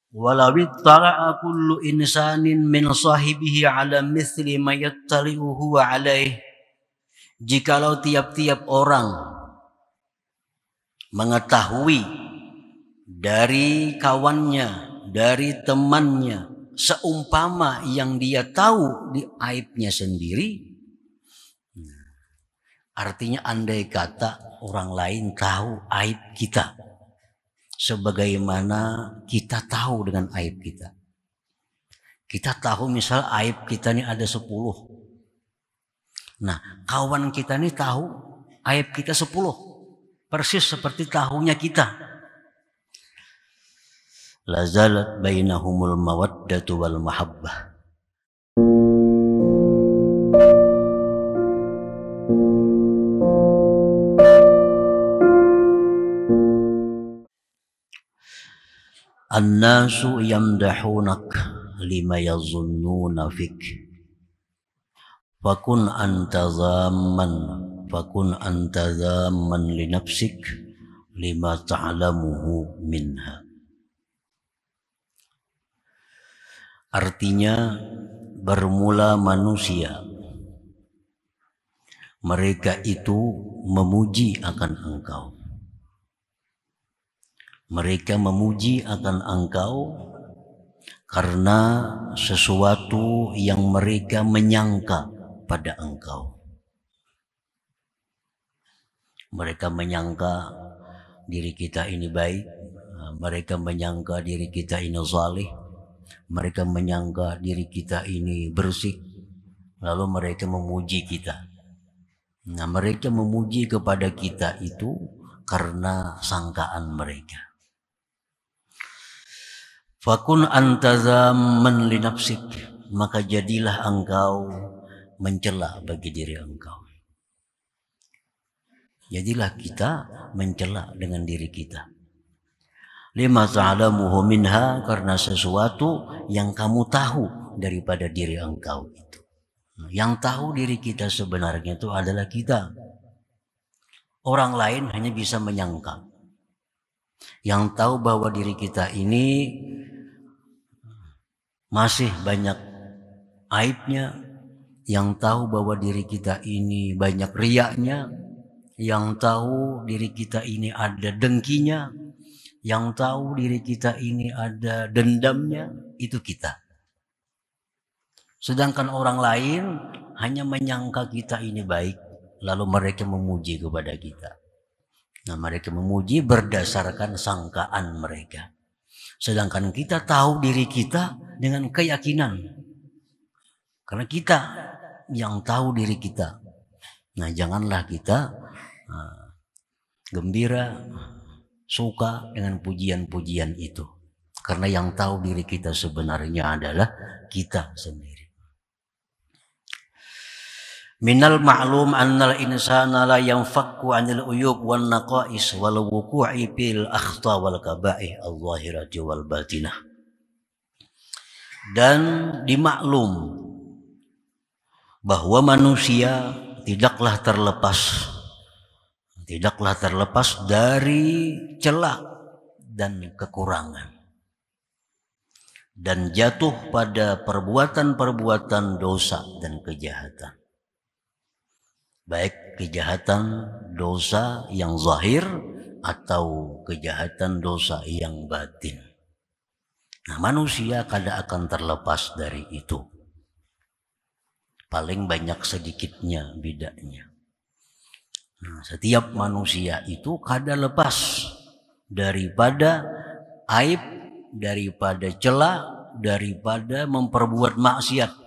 Walau ittala'a kullu insanin min sahibihi ala mithli ma yattali'u huwa alaih. Jikalau tiap-tiap orang mengetahui dari kawannya, dari temannya, seumpama yang dia tahu di aibnya sendiri, artinya andai kata orang lain tahu aib kita sebagaimana kita tahu dengan aib kita. Kita tahu misal aib kita ini ada 10. Nah, kawan kita ini tahu aib kita 10. Persis seperti tahunya kita. Lazalat bainahumul mawaddatu wal mahabbah. An-nasu yamdahunak lima yazunnuna fik. Fakun anta zamman li nafsik lima ta'lamuhu minha. Artinya bermula manusia, mereka itu memuji akan engkau. Mereka memuji akan engkau karena sesuatu yang mereka menyangka pada engkau. Mereka menyangka diri kita ini baik, mereka menyangka diri kita ini salih, mereka menyangka diri kita ini bersih, lalu mereka memuji kita. Nah, mereka memuji kepada kita itu karena sangkaan mereka. Fakun anta zamman li nafsik, maka jadilah engkau mencela bagi diri engkau. Jadilah kita mencela dengan diri kita. Lima ta'lamuhu minha, karena sesuatu yang kamu tahu daripada diri engkau itu. Yang tahu diri kita sebenarnya itu adalah kita. Orang lain hanya bisa menyangka. Yang tahu bahwa diri kita ini masih banyak aibnya, yang tahu bahwa diri kita ini banyak riaknya, yang tahu diri kita ini ada dengkinya, yang tahu diri kita ini ada dendamnya, itu kita. Sedangkan orang lain hanya menyangka kita ini baik, lalu mereka memuji kepada kita. Nah, mereka memuji berdasarkan sangkaan mereka. Sedangkan kita tahu diri kita dengan keyakinan. Karena kita yang tahu diri kita. Nah, janganlah kita gembira, suka dengan pujian-pujian itu. Karena yang tahu diri kita sebenarnya adalah kita sendiri. Minal ma'lum annal insana la yanfakku 'anil uyub wan naqais wal wuqu'i bil akhta wal kaba'ih al-zahirati wal batinah. Dan dimaklum bahwa manusia tidaklah terlepas dari celah dan kekurangan, dan jatuh pada perbuatan-perbuatan dosa dan kejahatan. Baik kejahatan dosa yang zahir atau kejahatan dosa yang batin. Nah, manusia kada akan terlepas dari itu. Paling banyak sedikitnya bedanya. Nah, setiap manusia itu kada lepas daripada aib, daripada celah, daripada memperbuat maksiat.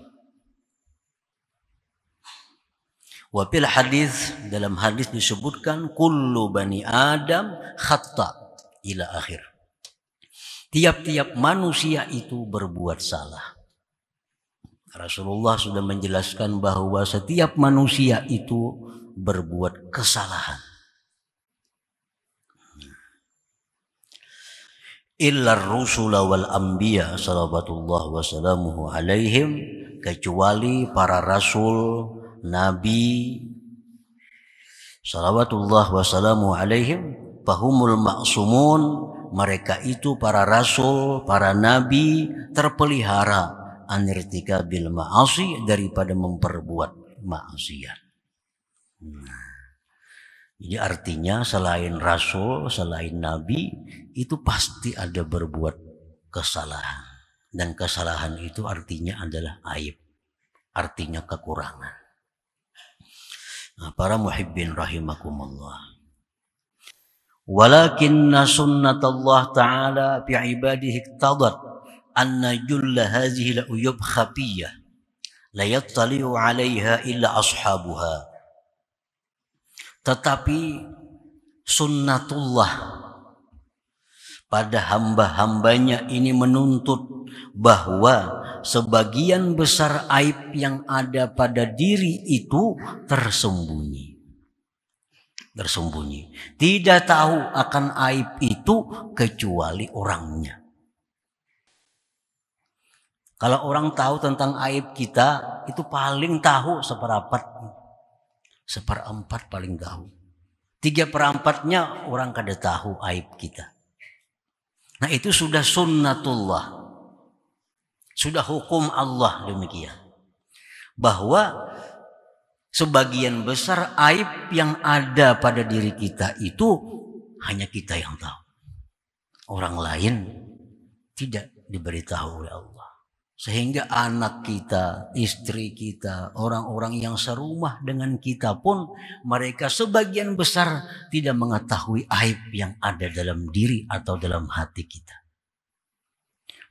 Wa fil hadis, dalam hadis disebutkan kullu bani Adam khata ila akhir. Tiap-tiap manusia itu berbuat salah. Rasulullah sudah menjelaskan bahwa setiap manusia itu berbuat kesalahan. Illa ar-rusula wal anbiya salawatullah wassalamuhu alaihim, kecuali para rasul, nabi salawatullah wassalamu alaihim, fahumul ma'sumun mereka itu para rasul, para nabi terpelihara anirtikabil ma'asi, daripada memperbuat maksiat. Jadi artinya selain rasul, selain nabi, itu pasti ada berbuat kesalahan. Dan kesalahan itu artinya adalah aib, artinya kekurangan. Nah, para muhibbin rahimakumullah. Walakinna sunnatallah ta'ala fi ibadihi iqtadat anna julla hadhihi la uyub khafiyah la yattali'u 'alaiha illa ashabuha. Tetapi sunnatullah pada hamba-hambanya ini menuntut bahwa sebagian besar aib yang ada pada diri itu tersembunyi. Tidak tahu akan aib itu kecuali orangnya. Kalau orang tahu tentang aib kita, itu paling tahu seperempat paling tahu. 3/4-nya orang kada tahu aib kita. Nah, itu sudah sunnatullah. Sudah hukum Allah demikian. Bahwa sebagian besar aib yang ada pada diri kita itu hanya kita yang tahu. Orang lain tidak diberitahu oleh Allah. Sehingga anak kita, istri kita, orang-orang yang serumah dengan kita pun, mereka sebagian besar tidak mengetahui aib yang ada dalam diri atau dalam hati kita.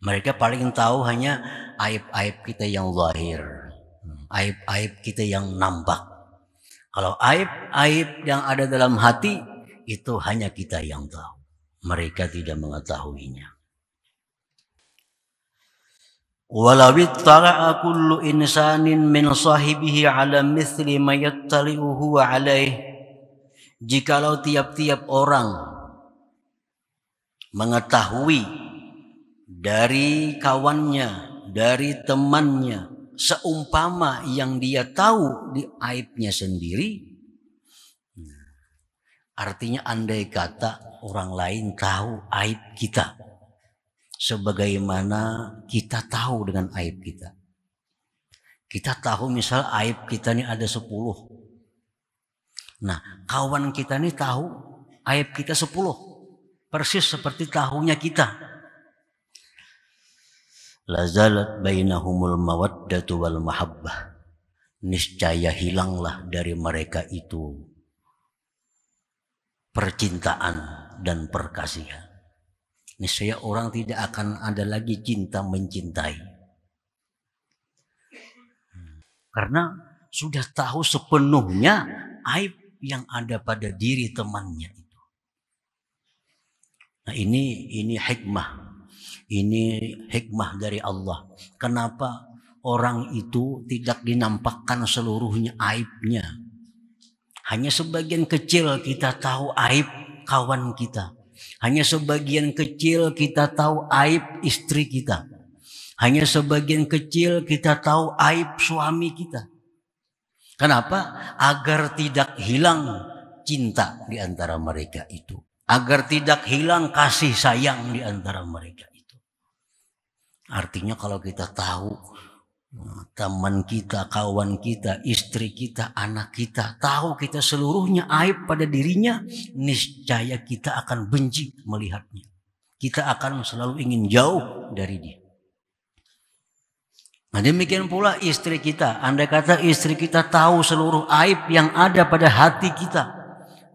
Mereka paling tahu hanya aib-aib kita yang zahir, aib-aib kita yang nampak. Kalau aib-aib yang ada dalam hati, itu hanya kita yang tahu. Mereka tidak mengetahuinya. Walau ittala'a kullu insanin min sahibihi ala mithli ma yattali'u huwa alaih. Jikalau tiap-tiap orang mengetahui dari kawannya, dari temannya, seumpama yang dia tahu di aibnya sendiri, artinya andai kata orang lain tahu aib kita sebagaimana kita tahu dengan aib kita. Kita tahu misal aib kita ini ada 10. Nah, kawan kita ini tahu aib kita 10. Persis seperti tahunya kita. Lazalat bainahumul mawaddatu wal mahabbah. Niscaya hilanglah dari mereka itu percintaan dan perkasihan. Niscaya orang tidak akan ada lagi cinta mencintai. Karena sudah tahu sepenuhnya aib yang ada pada diri temannya itu. Nah, ini hikmah. Ini hikmah dari Allah. Kenapa orang itu tidak dinampakkan seluruhnya aibnya? Hanya sebagian kecil kita tahu aib kawan kita. Hanya sebagian kecil kita tahu aib istri kita. Hanya sebagian kecil kita tahu aib suami kita. Kenapa? Agar tidak hilang cinta di antara mereka itu. Agar tidak hilang kasih sayang di antara mereka itu. Artinya kalau kita tahu teman kita, kawan kita, istri kita, anak kita, tahu kita seluruhnya aib pada dirinya, niscaya kita akan benci melihatnya. Kita akan selalu ingin jauh dari dia. Nah, demikian pula istri kita. Andai kata istri kita tahu seluruh aib yang ada pada hati kita,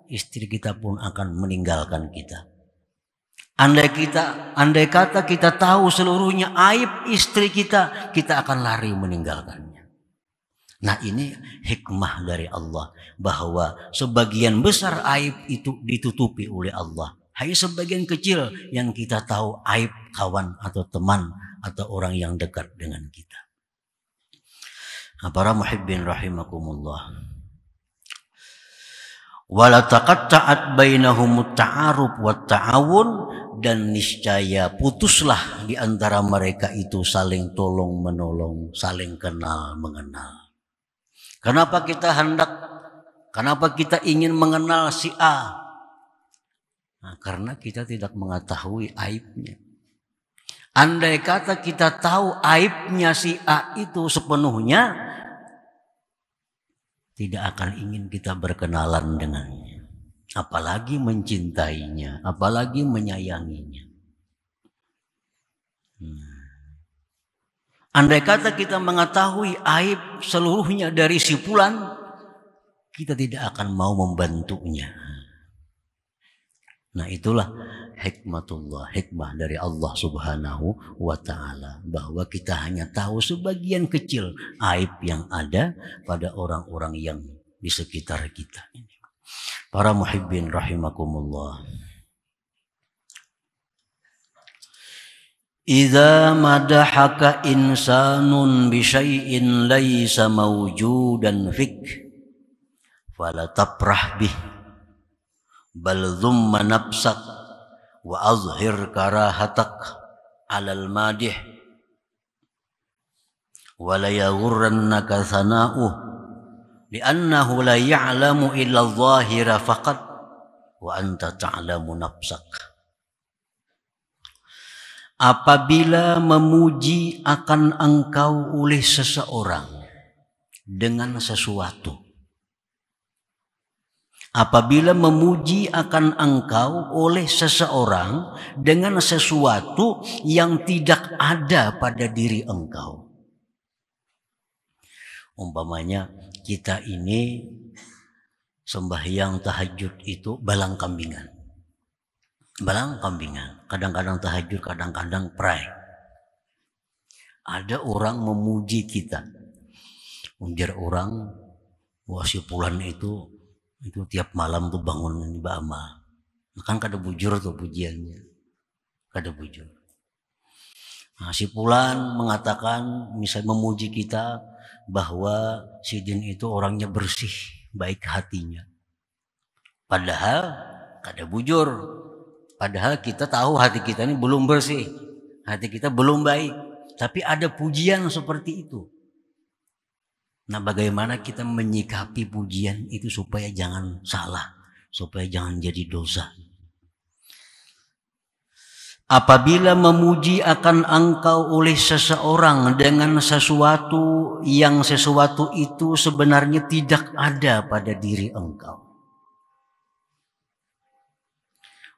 istri kita pun akan meninggalkan kita. Andai kata kita tahu seluruhnya aib istri kita, kita akan lari meninggalkannya. Nah, ini hikmah dari Allah, bahwa sebagian besar aib itu ditutupi oleh Allah. Hanya sebagian kecil yang kita tahu aib kawan atau teman atau orang yang dekat dengan kita. Nah, para muhibbin rahimakumullah. Wala taqatta'at bainahumut ta'aruf wat ta'awun, dan niscaya putuslah di antara mereka itu saling tolong menolong, saling kenal mengenal. Kenapa kita ingin mengenal si A? karena kita tidak mengetahui aibnya. Andai kata kita tahu aibnya si A itu sepenuhnya, tidak akan ingin kita berkenalan dengannya, apalagi mencintainya, apalagi menyayanginya. Andai kata kita mengetahui aib seluruhnya dari si Fulan, kita tidak akan mau membantunya. Nah, itulah hikmah dari Allah Subhanahu wa Ta'ala, bahwa kita hanya tahu sebagian kecil aib yang ada pada orang-orang yang di sekitar kita ini. Para muhibbin rahimakumullah. Idza madahaka insanun bi syai'in laisa mawjudan fik fala tafrah bih bal dhumma nafsak wa azhir karahatak alal madih wa la yaghurrannaka sana'uh li'annahu la ya'lamu illa adh-dhahira faqat wa anta ta'lamu nafsak. Apabila memuji akan engkau oleh seseorang dengan sesuatu, apabila memuji akan engkau oleh seseorang dengan sesuatu yang tidak ada pada diri engkau. Umpamanya kita ini sembahyang tahajud itu balang kambingan. Balang kambingan, kadang-kadang tahajud, kadang-kadang pray. Ada orang memuji kita. Ujar orang, wah si Fulan itu tiap malam tuh bangun beramal. Kan kada bujur tuh pujiannya. Kada bujur. Nah, si Fulan mengatakan, misalnya memuji kita, bahwa si Din itu orangnya bersih, baik hatinya. Padahal kada bujur. Padahal kita tahu hati kita ini belum bersih, hati kita belum baik, tapi ada pujian seperti itu. Nah, bagaimana kita menyikapi pujian itu supaya jangan salah, supaya jangan jadi dosa. Apabila memuji akan engkau oleh seseorang dengan sesuatu yang sesuatu itu sebenarnya tidak ada pada diri engkau,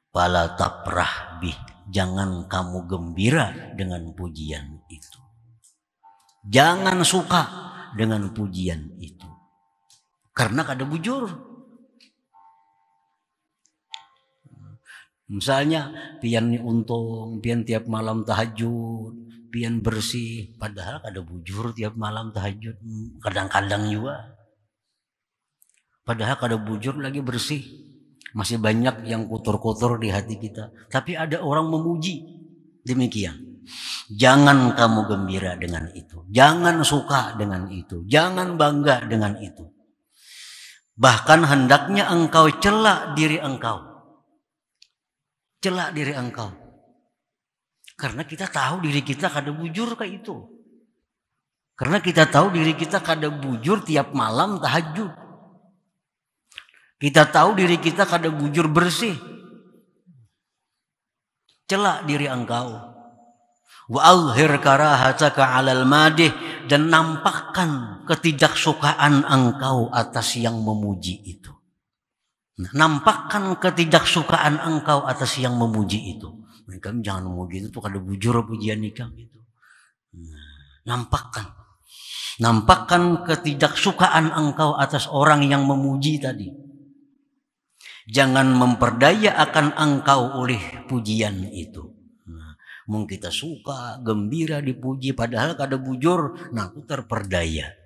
fala tafrah bih, jangan kamu gembira dengan pujian itu. Jangan suka dengan pujian itu. Karena kada bujur. Misalnya pian untung, pian tiap malam tahajud, pian bersih, padahal kada bujur tiap malam tahajud, kadang-kadang juga. Padahal kada bujur lagi bersih. Masih banyak yang kotor-kotor di hati kita. Tapi ada orang memuji. Demikian. Jangan kamu gembira dengan itu. Jangan suka dengan itu. Jangan bangga dengan itu. Bahkan hendaknya engkau celak diri engkau. Celak diri engkau. Karena kita tahu diri kita kada bujur kayak itu. Karena kita tahu diri kita kada bujur tiap malam tahajud. Kita tahu diri kita kada bujur bersih. Celak diri engkau. Wa azhir karahataka 'alal madih, dan nampakkan ketidaksukaan engkau atas yang memuji itu. Nampakkan ketidaksukaan engkau atas yang memuji itu. Kami jangan memuji itu kada bujur pujian nikah itu. Nampakkan ketidaksukaan engkau atas orang yang memuji tadi. Jangan memperdaya akan engkau oleh pujian itu. Mungkin kita suka, gembira dipuji, padahal kada bujur, nah itu terperdaya.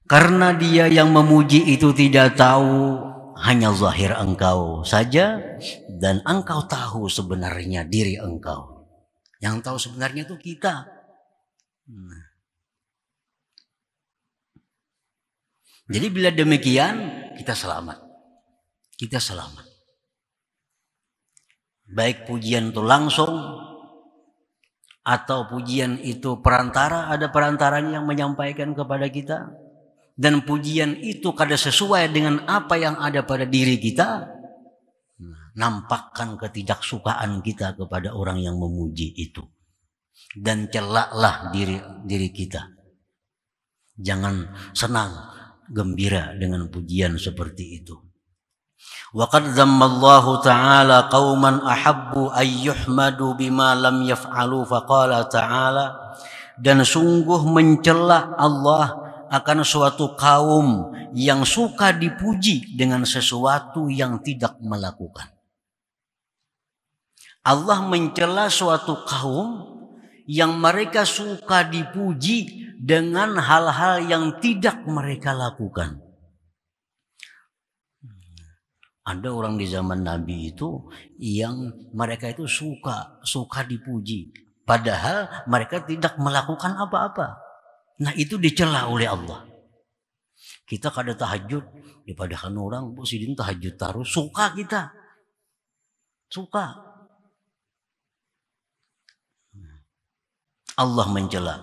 Karena dia yang memuji itu tidak tahu, hanya zahir engkau saja, dan engkau tahu sebenarnya diri engkau. Yang tahu sebenarnya itu kita. Jadi bila demikian, kita selamat. Baik pujian itu langsung, atau pujian itu perantara, ada perantaranya yang menyampaikan kepada kita. dan pujian itu kada sesuai dengan apa yang ada pada diri kita, nampakkan ketidaksukaan kita kepada orang yang memuji itu. Dan celaklah diri kita. Jangan senang, gembira dengan pujian seperti itu. Wa qad dzammallahu ta'ala qauman ahabbu ay yuhmadu bima lam yaf'alu faqala ta'ala, dan sungguh mencela Allah akan suatu kaum yang suka dipuji dengan sesuatu yang tidak melakukan. Allah mencela suatu kaum yang mereka suka dipuji dengan hal-hal yang tidak mereka lakukan. Ada orang di zaman Nabi itu yang mereka itu suka dipuji, padahal mereka tidak melakukan apa-apa. Nah, itu dicela oleh Allah. Kita kada tahajud, dipadakan orang Bu Sidin tahajud terus, suka kita. Suka. Allah mencela.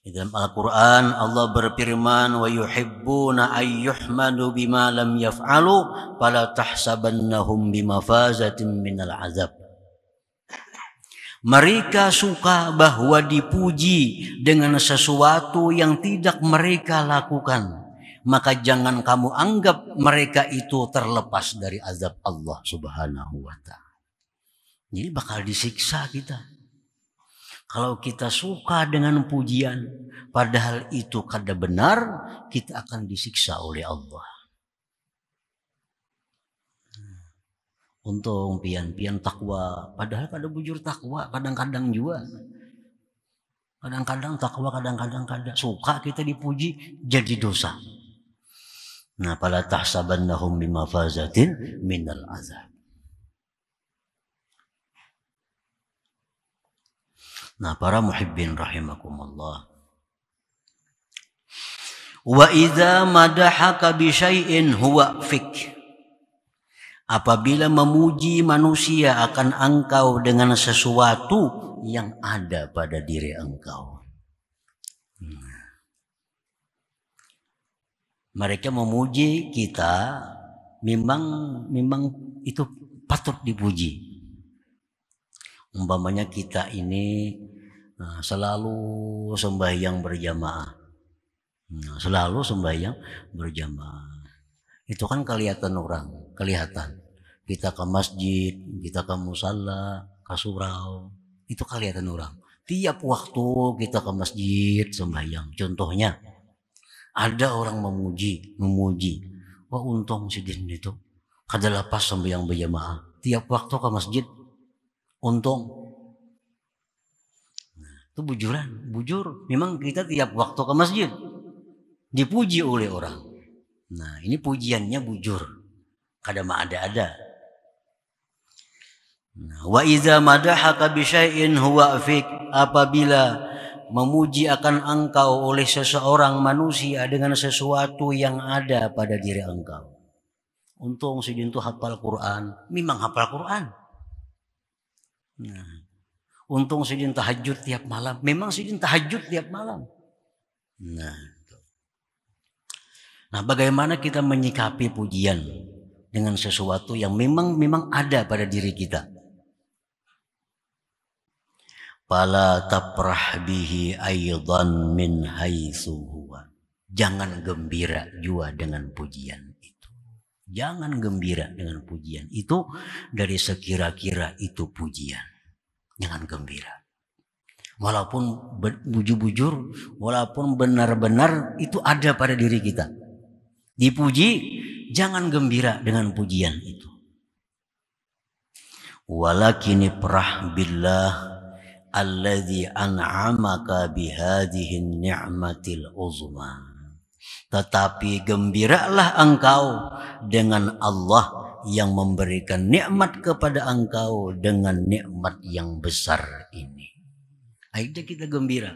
Di dalam Al-Quran Allah berfirman, wa yuhibbuna ayyuhmadu bima lam yaf'alu fala tahsabannahum bimafazatin minal azab. Mereka suka bahwa dipuji dengan sesuatu yang tidak mereka lakukan. Maka jangan kamu anggap mereka itu terlepas dari azab Allah Subhanahu wa ta'ala. Jadi bakal disiksa kita. Kalau kita suka dengan pujian, padahal itu kada benar, kita akan disiksa oleh Allah. Untung pian takwa, padahal kada bujur takwa, kadang-kadang juga. Kadang-kadang takwa, kadang-kadang kada. Suka kita dipuji, jadi dosa. Nah, fala tahsabannahum bimafazatin minal azab. Nah, para muhibbin rahimakumullah. Wa idza madahaka bi syai'in huwa fik. Apabila memuji manusia akan engkau dengan sesuatu yang ada pada diri engkau. Mereka memuji kita, memang itu patut dipuji. Umpamanya kita ini selalu sembahyang berjamaah. Selalu sembahyang berjamaah. Itu kan kelihatan orang, kelihatan. Kita ke masjid, kita ke musalla, ke surau, itu kelihatan orang. Tiap waktu kita ke masjid sembahyang. Contohnya, ada orang memuji. Wah, untung si Din itu kada lepas sembahyang berjamaah. Tiap waktu ke masjid, untung. Nah, itu bujur. Memang kita tiap waktu ke masjid dipuji oleh orang. Nah, ini pujiannya bujur. Kada ada. Nah, wa iza madahaka bi syai'in huwa fik. Apabila memuji akan engkau oleh seseorang manusia dengan sesuatu yang ada pada diri engkau. Untung si Din itu hafal Quran. Memang hafal Quran. Nah, untung si Din tahajud tiap malam. Memang si Din tahajud tiap malam. Nah, bagaimana kita menyikapi pujian dengan sesuatu yang memang ada pada diri kita? Fala tafrah bihi aidan min haitsu huwa. Jangan gembira juga dengan pujian itu. Jangan gembira dengan pujian itu dari sekira-kira itu pujian. Jangan gembira. Walaupun bujur-bujur, walaupun benar-benar itu ada pada diri kita. Dipuji, jangan gembira dengan pujian itu. Walakin ifrah billah alladzi an'amaka bihadhihi ni'matil uzma. Tetapi gembiralah engkau dengan Allah yang memberikan nikmat kepada engkau dengan nikmat yang besar ini. Akhirnya kita gembira.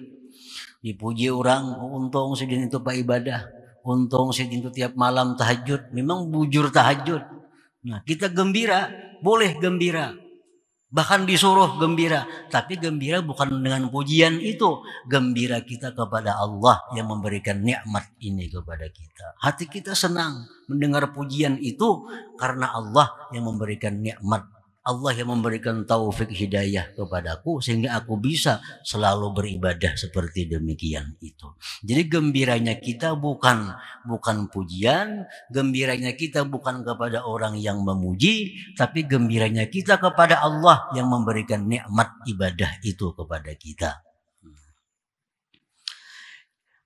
Dipuji orang, untung si Din itu pak ibadah. Untung si Din itu tiap malam tahajud. Memang bujur tahajud. Nah, kita gembira, boleh gembira. Bahkan disuruh gembira, tapi gembira bukan dengan pujian itu. Gembira kita kepada Allah yang memberikan nikmat ini kepada kita. Hati kita senang mendengar pujian itu karena Allah yang memberikan nikmat. Allah yang memberikan taufik hidayah kepadaku sehingga aku bisa selalu beribadah seperti demikian itu. Jadi gembiranya kita bukan pujian, gembiranya kita bukan kepada orang yang memuji, tapi gembiranya kita kepada Allah yang memberikan nikmat ibadah itu kepada kita.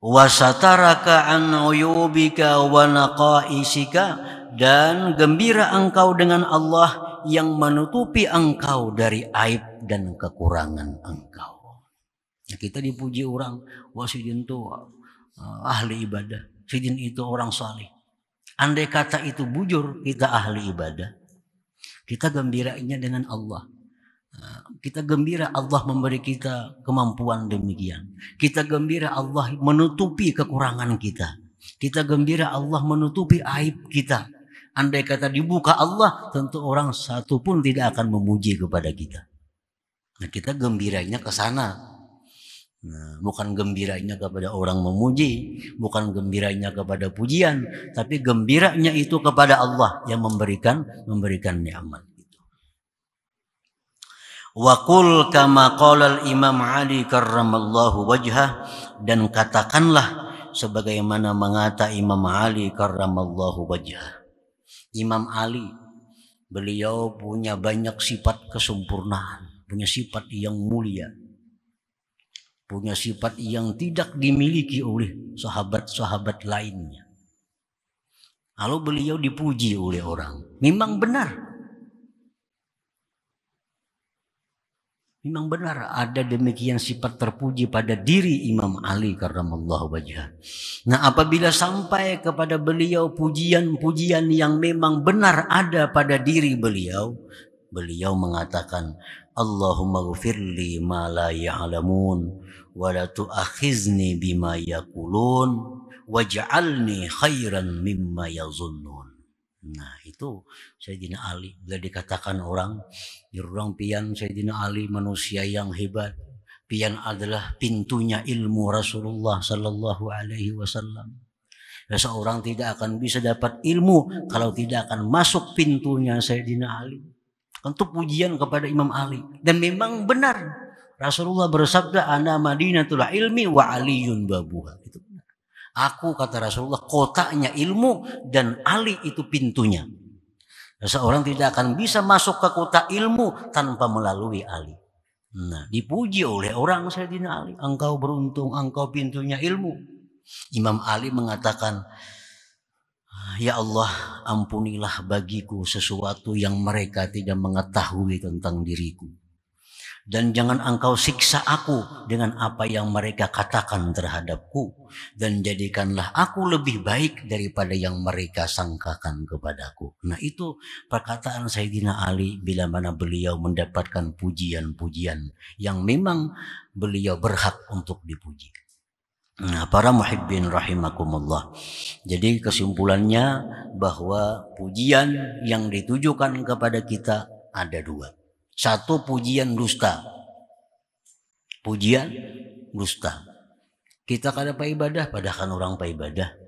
Wasataraka an uyubika wa naqaisika, dan gembira engkau dengan Allah yang menutupi engkau dari aib dan kekurangan engkau. Kita dipuji orang, wah sidin itu ahli ibadah, sidin itu orang saleh. Andai kata itu bujur, kita ahli ibadah, kita gembiranya dengan Allah. Kita gembira Allah memberi kita kemampuan demikian. Kita gembira Allah menutupi kekurangan kita. Kita gembira Allah menutupi aib kita. Andai kata dibuka Allah, tentu orang satu pun tidak akan memuji kepada kita. Nah, kita gembiranya ke sana. Nah, bukan gembiranya kepada orang memuji, bukan gembiranya kepada pujian, tapi gembiranya itu kepada Allah yang memberikan nikmat. Wa qul kama qala al-Imam Ali karramallahu wajhah, dan katakanlah sebagaimana mengata Imam Ali karramallahu wajhah. Imam Ali, beliau punya banyak sifat kesempurnaan, punya sifat yang mulia, punya sifat yang tidak dimiliki oleh sahabat-sahabat lainnya. Lalu beliau dipuji oleh orang. Memang benar ada demikian sifat terpuji pada diri Imam Ali karramallahu wajhah. Nah, apabila sampai kepada beliau pujian-pujian yang memang benar ada pada diri beliau mengatakan, Allahumma ghfirli ma la ya'lamun wa la tu'akhizni bima yaqulun waj'alni khairan mimma yazunnun. Nah, itu Sayyidina Ali. Bila dikatakan orang pian Sayyidina Ali manusia yang hebat, pian adalah pintunya ilmu Rasulullah sallallahu alaihi wasallam. Seorang tidak akan bisa dapat ilmu kalau tidak akan masuk pintunya Sayyidina Ali. Untuk pujian kepada Imam Ali. Dan memang benar Rasulullah bersabda, ana madinatul ilmi wa aliyun babuha. Itu benar. Aku, kata Rasulullah, kotanya ilmu dan Ali itu pintunya. Seorang tidak akan bisa masuk ke kota ilmu tanpa melalui Ali. Nah, dipuji oleh orang Sayyidina Ali, engkau beruntung, engkau pintunya ilmu. Imam Ali mengatakan, ya Allah, ampunilah bagiku sesuatu yang mereka tidak mengetahui tentang diriku. Dan jangan engkau siksa aku dengan apa yang mereka katakan terhadapku. Dan jadikanlah aku lebih baik daripada yang mereka sangkakan kepadaku. Nah, itu perkataan Sayyidina Ali bila mana beliau mendapatkan pujian-pujian yang memang beliau berhak untuk dipuji. Nah, para muhibbin rahimakumullah. Jadi kesimpulannya bahwa pujian yang ditujukan kepada kita ada dua. Satu, pujian dusta. Pujian dusta. Kita kada paibadah, padahal orang paibadah.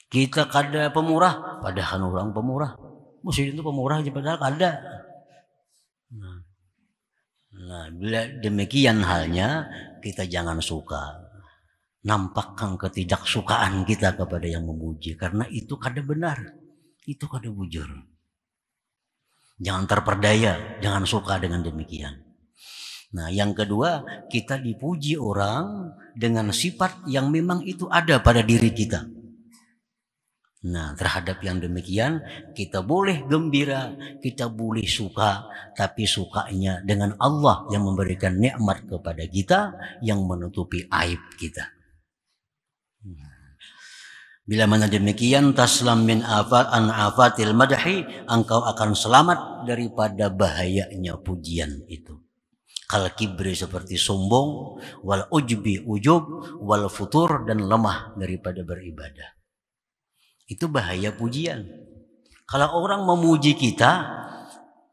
Kita kada pemurah, padahal orang pemurah. Muslim itu pemurah aja padahal kada. Nah, bila demikian halnya, kita jangan suka. Nampakkan ketidaksukaan kita kepada yang memuji. Karena itu kada benar. Itu kada bujur. Jangan terperdaya, jangan suka dengan demikian. Nah, yang kedua, kita dipuji orang dengan sifat yang memang itu ada pada diri kita. Nah, terhadap yang demikian, kita boleh gembira, kita boleh suka, tapi sukanya dengan Allah yang memberikan nikmat kepada kita, yang menutupi aib kita. Bila mana demikian, taslam min afatil madhi, engkau akan selamat daripada bahayanya pujian itu. Kal kibri, seperti sombong, wal ujbi ujub, wal futur, dan lemah daripada beribadah. Itu bahaya pujian. Kalau orang memuji kita,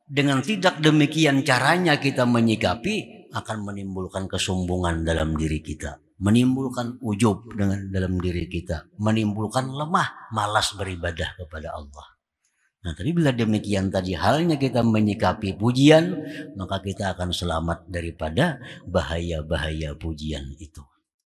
Dengan tidak demikian caranya kita menyikapi, akan menimbulkan kesombongan dalam diri kita, menimbulkan ujub dalam diri kita, menimbulkan lemah, malas beribadah kepada Allah. Nah, tapi bila demikian tadi halnya kita menyikapi pujian, maka kita akan selamat daripada bahaya-bahaya pujian itu.